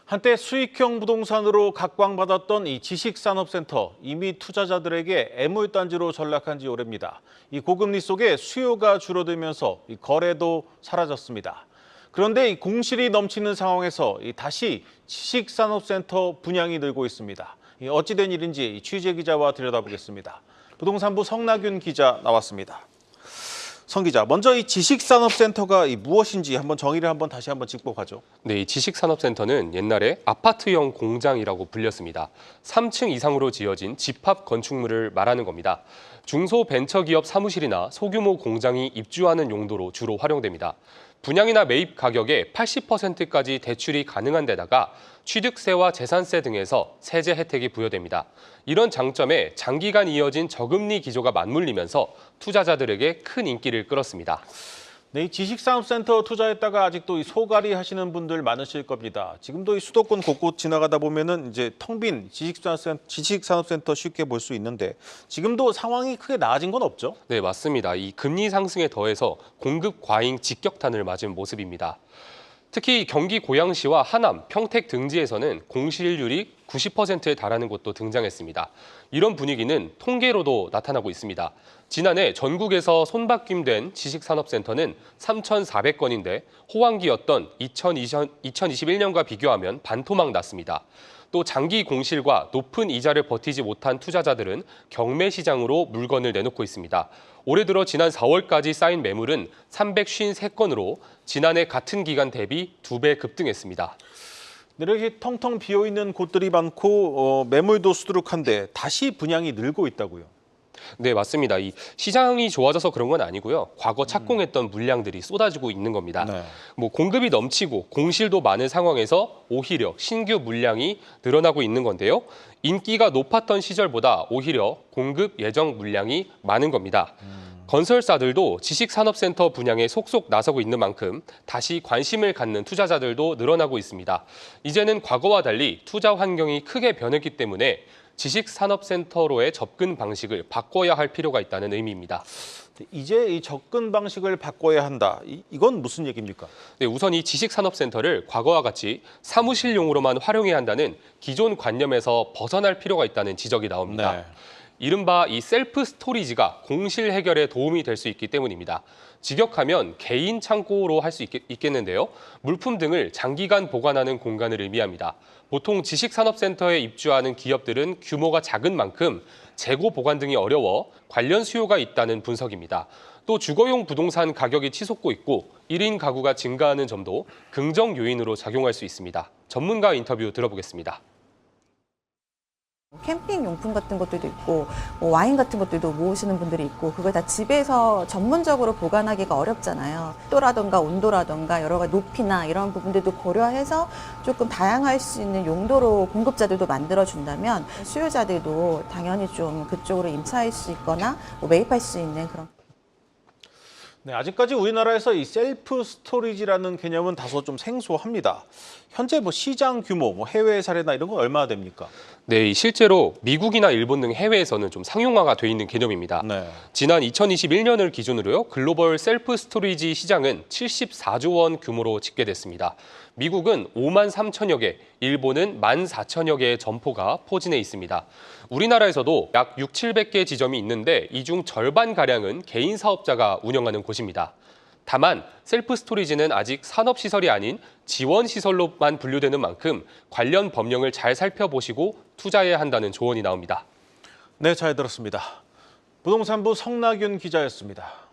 한때 수익형 부동산으로 각광받았던 이 지식산업센터, 이미 투자자들에게 애물단지로 전락한 지 오래입니다. 이 고금리 속에 수요가 줄어들면서 이 거래도 사라졌습니다. 그런데 이 공실이 넘치는 상황에서 다시 지식산업센터 분양이 늘고 있습니다. 어찌된 일인지 취재 기자와 들여다보겠습니다. 부동산부 성나균 기자 나왔습니다. 성 기자, 먼저 이 지식산업센터가 무엇인지 정의를 다시 짚고 가죠. 네, 이 지식산업센터는 옛날에 아파트형 공장이라고 불렸습니다. 3층 이상으로 지어진 집합 건축물을 말하는 겁니다. 중소벤처기업 사무실이나 소규모 공장이 입주하는 용도로 주로 활용됩니다. 분양이나 매입 가격의 80%까지 대출이 가능한 데다가 취득세와 재산세 등에서 세제 혜택이 부여됩니다. 이런 장점에 장기간 이어진 저금리 기조가 맞물리면서 투자자들에게 큰 인기를 끌었습니다. 네, 이 지식산업센터 투자했다가 아직도 소갈이 하시는 분들 많으실 겁니다. 지금도 이 수도권 곳곳 지나가다 보면은 텅 빈 지식산업센터 쉽게 볼 수 있는데 지금도 상황이 크게 나아진 건 없죠? 네, 맞습니다. 이 금리 상승에 더해서 공급 과잉 직격탄을 맞은 모습입니다. 특히 경기 고양시와 하남, 평택 등지에서는 공실률이 90%에 달하는 곳도 등장했습니다. 이런 분위기는 통계로도 나타나고 있습니다. 지난해 전국에서 손바뀜된 지식산업센터는 3,400건인데 호황기였던 2021년과 비교하면 반토막 났습니다. 또 장기 공실과 높은 이자를 버티지 못한 투자자들은 경매 시장으로 물건을 내놓고 있습니다. 올해 들어 지난 4월까지 쌓인 매물은 353건으로 지난해 같은 기간 대비 2배 급등했습니다. 이렇게 텅텅 비어있는 곳들이 많고 매물도 수두룩한데 다시 분양이 늘고 있다고요? 네, 맞습니다. 이 시장이 좋아져서 그런 건 아니고요. 과거 착공했던 물량들이 쏟아지고 있는 겁니다. 네. 공급이 넘치고 공실도 많은 상황에서 오히려 신규 물량이 늘어나고 있는 건데요. 인기가 높았던 시절보다 오히려 공급 예정 물량이 많은 겁니다. 건설사들도 지식산업센터 분양에 속속 나서고 있는 만큼 다시 관심을 갖는 투자자들도 늘어나고 있습니다. 이제는 과거와 달리 투자 환경이 크게 변했기 때문에 지식산업센터로의 접근 방식을 바꿔야 할 필요가 있다는 의미입니다. 이제 이 접근 방식을 바꿔야 한다. 이건 무슨 얘기입니까? 네, 우선 이 지식산업센터를 과거와 같이 사무실용으로만 활용해야 한다는 기존 관념에서 벗어날 필요가 있다는 지적이 나옵니다. 네. 이른바 이 셀프 스토리지가 공실 해결에 도움이 될 수 있기 때문입니다. 직역하면 개인 창고로 할 수 있겠는데요. 물품 등을 장기간 보관하는 공간을 의미합니다. 보통 지식산업센터에 입주하는 기업들은 규모가 작은 만큼 재고 보관 등이 어려워 관련 수요가 있다는 분석입니다. 또 주거용 부동산 가격이 치솟고 있고 1인 가구가 증가하는 점도 긍정 요인으로 작용할 수 있습니다. 전문가 인터뷰 들어보겠습니다. 캠핑 용품 같은 것들도 있고 와인 같은 것들도 모으시는 분들이 있고 그걸 다 집에서 전문적으로 보관하기가 어렵잖아요. 습도라던가 온도라던가 여러 가지 높이나 이런 부분들도 고려해서 조금 다양할 수 있는 용도로 공급자들도 만들어준다면 수요자들도 당연히 좀 그쪽으로 임차할 수 있거나 매입할 수 있는 그런. 네, 아직까지 우리나라에서 이 셀프 스토리지라는 개념은 다소 좀 생소합니다. 현재 시장 규모, 해외 사례나 이런 건 얼마나 됩니까? 네, 실제로 미국이나 일본 등 해외에서는 좀 상용화가 돼 있는 개념입니다. 네. 지난 2021년을 기준으로요, 글로벌 셀프 스토리지 시장은 74조 원 규모로 집계됐습니다. 미국은 5만 3천여 개, 일본은 1만 4천여 개의 점포가 포진해 있습니다. 우리나라에서도 약 6,700개 지점이 있는데 이 중 절반가량은 개인 사업자가 운영하는 곳입니다. 다만 셀프 스토리지는 아직 산업시설이 아닌 지원시설로만 분류되는 만큼 관련 법령을 잘 살펴보시고 투자해야 한다는 조언이 나옵니다. 네, 잘 들었습니다. 부동산부 성나균 기자였습니다.